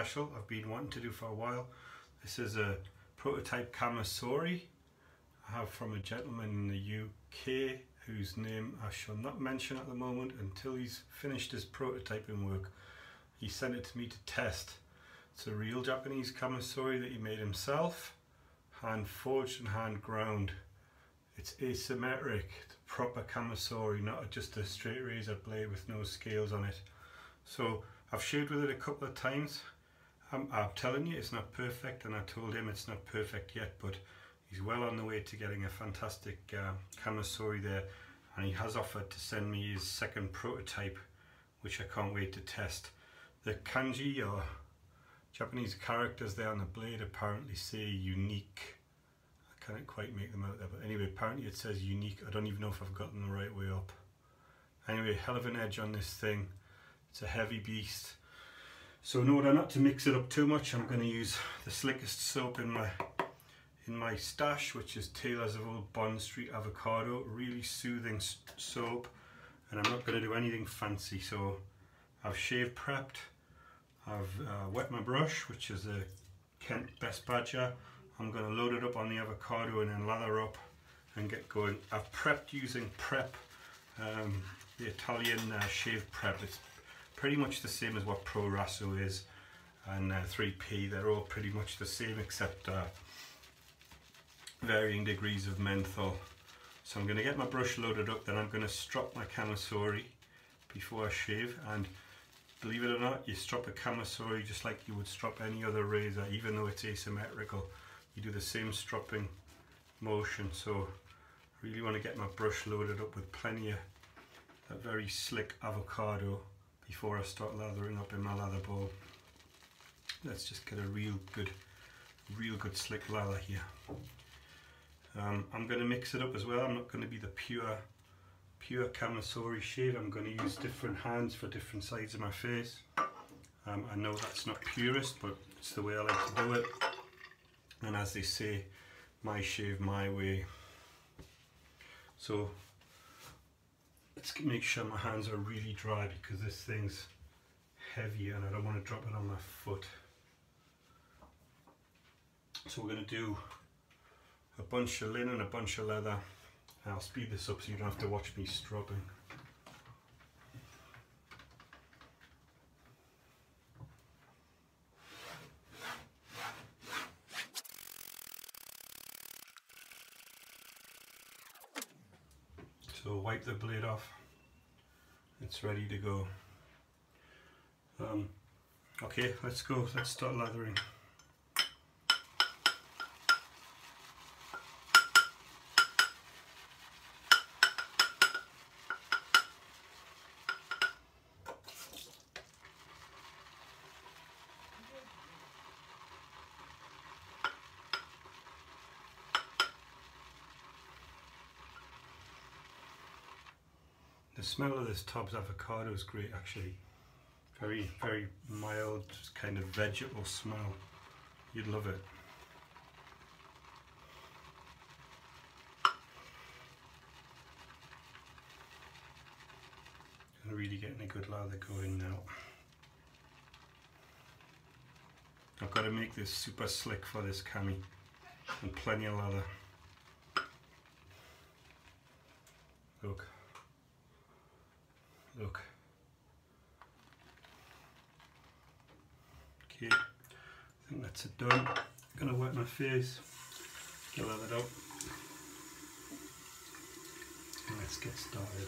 special I've been wanting to do for a while. This is a prototype Kamisori I have from a gentleman in the UK whose name I shall not mention at the moment until he's finished his prototyping work. He sent it to me to test. It's a real Japanese Kamisori that he made himself, hand forged and hand ground. It's asymmetric, it's a proper Kamisori, not just a straight razor blade with no scales on it. So I've shaved with it a couple of times. I'm telling you it's not perfect, and I told him it's not perfect yet, but he's well on the way to getting a fantastic Kamisori there, and he has offered to send me his second prototype, which I can't wait to test. The kanji or Japanese characters there on the blade apparently say unique. I can't quite make them out there, but anyway, apparently it says unique. I don't even know if I've gotten the right way up. Anyway, hell of an edge on this thing. It's a heavy beast. So in order not to mix it up too much, I'm going to use the slickest soap in my stash, which is Taylor's of Old Bond Street Avocado. Really soothing soap, and I'm not going to do anything fancy. So I've shave prepped, I've wet my brush, which is a Kent Best Badger. I'm going to load it up on the avocado and then lather up and get going. I've prepped using Prep, the Italian shave prep. It's pretty much the same as what Pro Raso is, and 3P. They're all pretty much the same except varying degrees of menthol. So I'm going to get my brush loaded up, then I'm going to strop my Kamisori before I shave. And believe it or not, you strop a Kamisori just like you would strop any other razor, even though it's asymmetrical. You do the same stropping motion. So I really want to get my brush loaded up with plenty of that very slick avocado before I start lathering up in my lather bowl. Let's just get a real good slick lather here. I'm going to mix it up as well. I'm not going to be the pure Kamisori shave. I'm going to use different hands for different sides of my face. I know that's not purist, but it's the way I like to do it. And as they say, my shave, my way. So let's make sure my hands are really dry, because this thing's heavy and I don't want to drop it on my foot. So we're going to do a bunch of linen, a bunch of leather. I'll speed this up so you don't have to watch me stropping. So wipe the blade off. It's ready to go. Okay, let's go. Let's start lathering. The smell of this TOBS avocado is great, actually. Very, very mild, kind of vegetable smell. You'd love it. I'm really getting a good lather going now. I've got to make this super slick for this cami, and plenty of lather. Look. Look. Okay, I think that's it done. I'm gonna wet my face, get lathered up, and let's get started.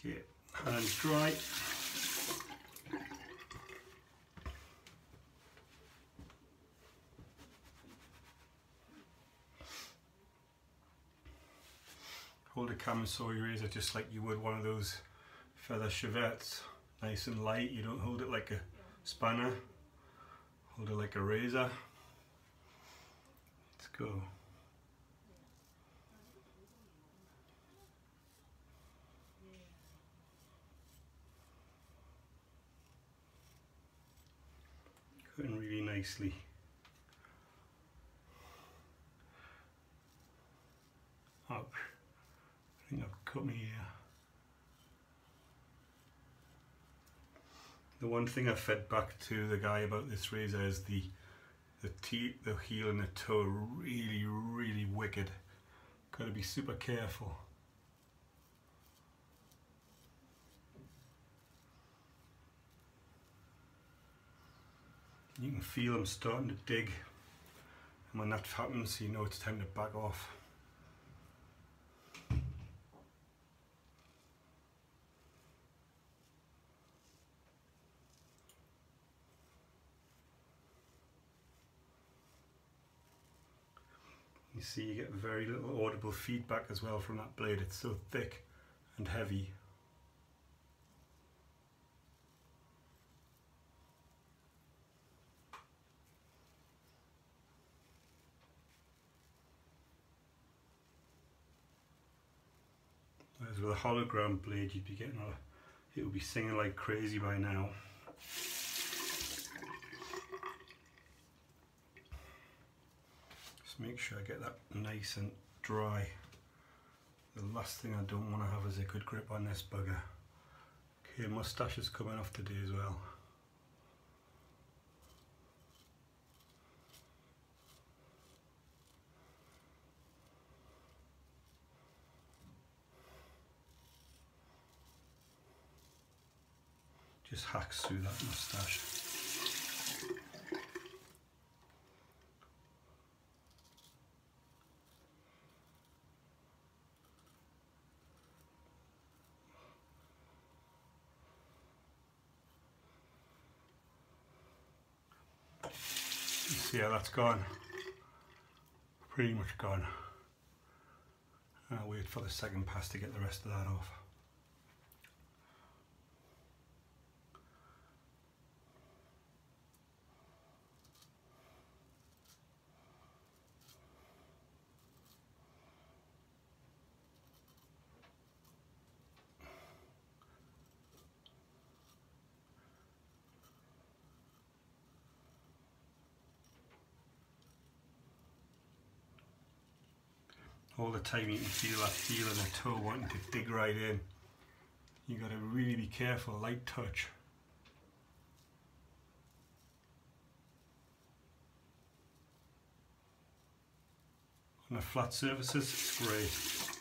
Okay, hands dry. a Kamisori razor just like you would one of those feather chevettes. Nice and light, you don't hold it like a spanner, hold it like a razor. Let's go. Cutting really nicely. Ouch. I think I've cut me ear. The one thing I fed back to the guy about this razor is the heel and the toe are really wicked. Got to be super careful. You can feel them starting to dig, and when that happens you know it's time to back off. You see you get very little audible feedback as well from that blade, it's so thick and heavy. Whereas with a hologram blade you'd be getting it would be singing like crazy by now. Just make sure I get that nice and dry. The last thing I don't want to have is a good grip on this bugger. Okay, moustache is coming off today as well. Just hacks through that moustache. See how that's gone? Pretty much gone. I'll wait for the second pass to get the rest of that off. All the time you can feel that heel and the toe wanting to dig right in. You got to really be careful, light touch. On the flat surfaces, it's great.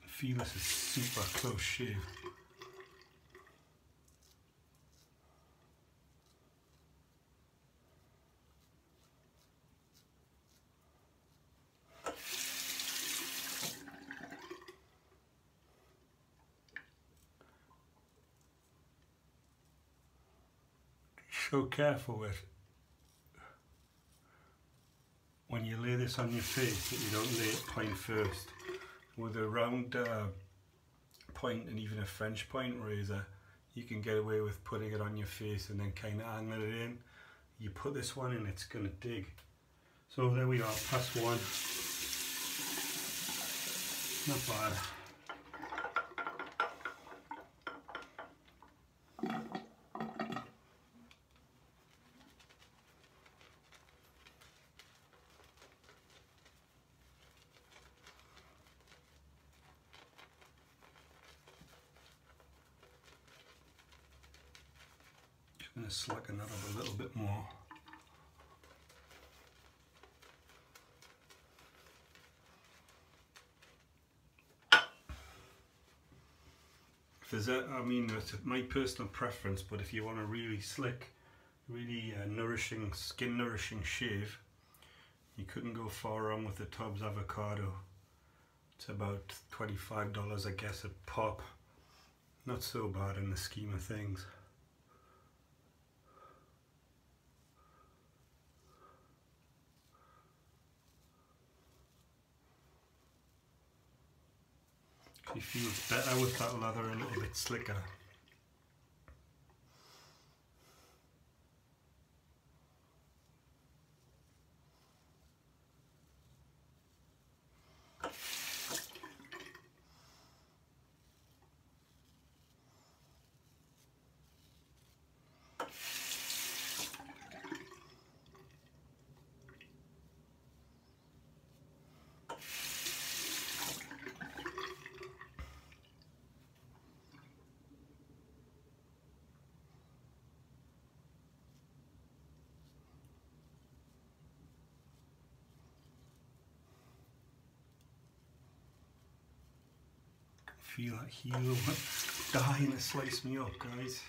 Feel this is super close shave. So careful with when you lay this on your face that you don't lay it point first. With a round point and even a French point razor, you can get away with putting it on your face and then kind of angling it in. You put this one in, it's going to dig. So there we are, pass one. Not bad. Going to slacken that up a little bit more. there's a, I mean, it's my personal preference, but if you want a really slick, really nourishing, skin nourishing shave, you couldn't go far wrong with the TOBS Avocado. It's about $25, I guess, a pop. Not so bad in the scheme of things. It feels better with that lather, a little bit slicker. Feel that heel dying to slice me up, guys.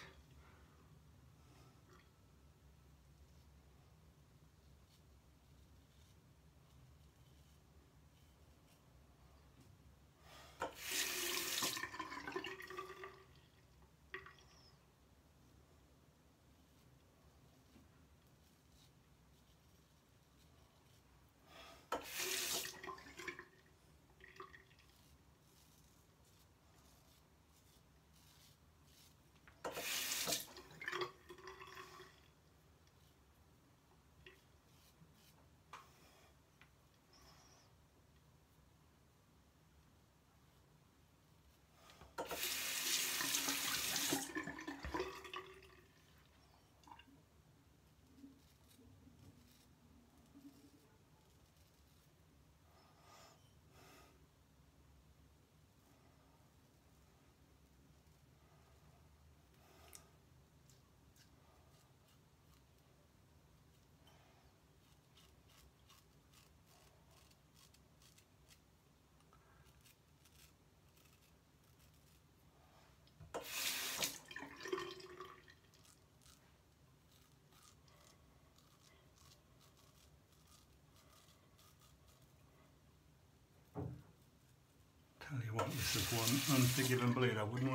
Tell you what, this is one unforgiving blade. I wouldn't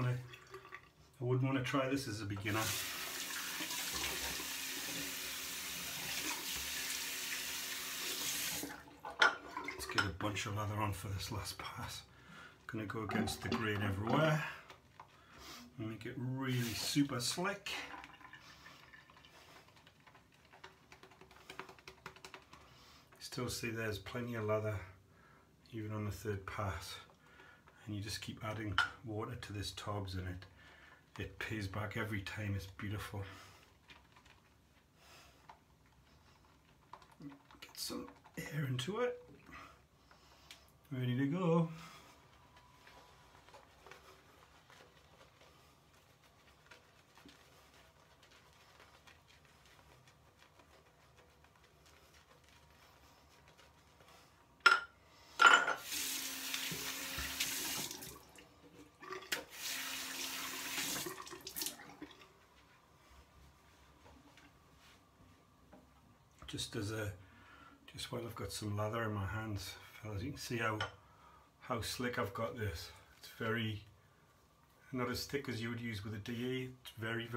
want to try this as a beginner. Let's get a bunch of lather on for this last pass. Gonna go against the grain everywhere and make it really super slick. Still see there's plenty of lather even on the third pass. And you just keep adding water to this TOBS and it pays back every time. It's beautiful. Get some air into it. Ready to go. Just while I've got some lather in my hands, fellas, you can see how slick I've got this. It's very, not as thick as you would use with a DE. It's very,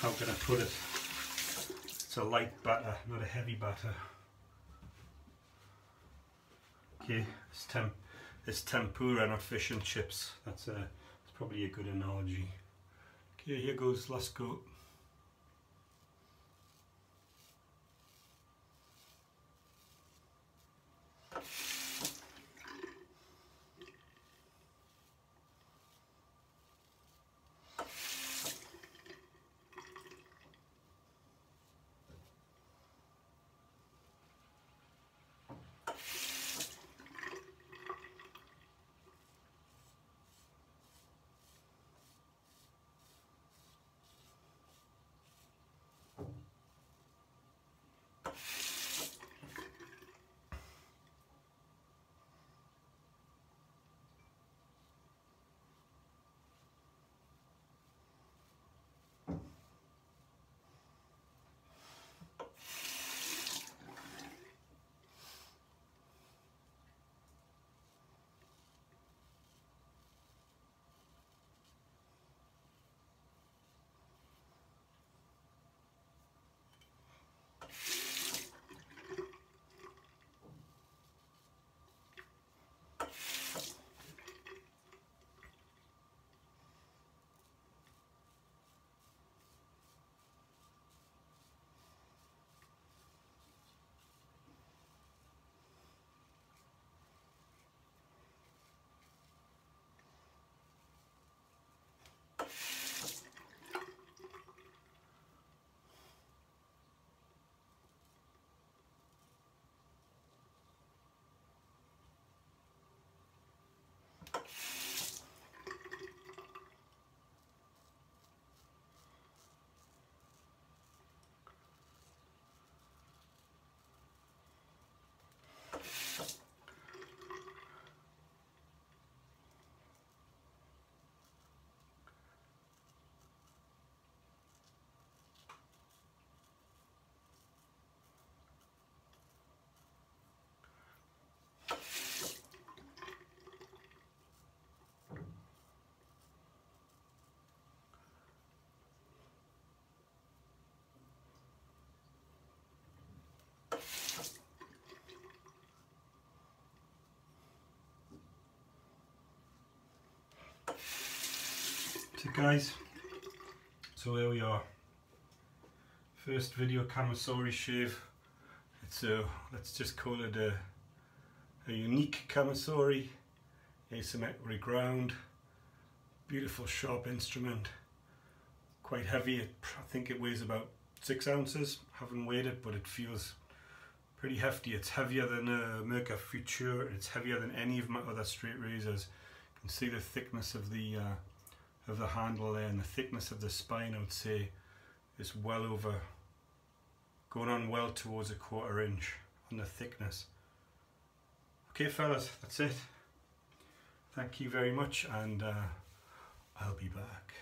how can I put it? It's a light batter, not a heavy batter. Okay, it's tempura, not fish and chips. That's probably a good analogy. Okay, here goes, let's go. So guys, so here we are. First video Kamisori shave. It's a, let's just call it a unique Kamisori, asymmetrically ground, beautiful sharp instrument, quite heavy. I think it weighs about 6 ounces. Haven't weighed it, but it feels pretty hefty. It's heavier than a Merca Future. It's heavier than any of my other straight razors. You can see the thickness of the handle there, and the thickness of the spine, I would say, is well over, going on well towards 1/4 inch on the thickness. Okay fellas, that's it. Thank you very much, and I'll be back.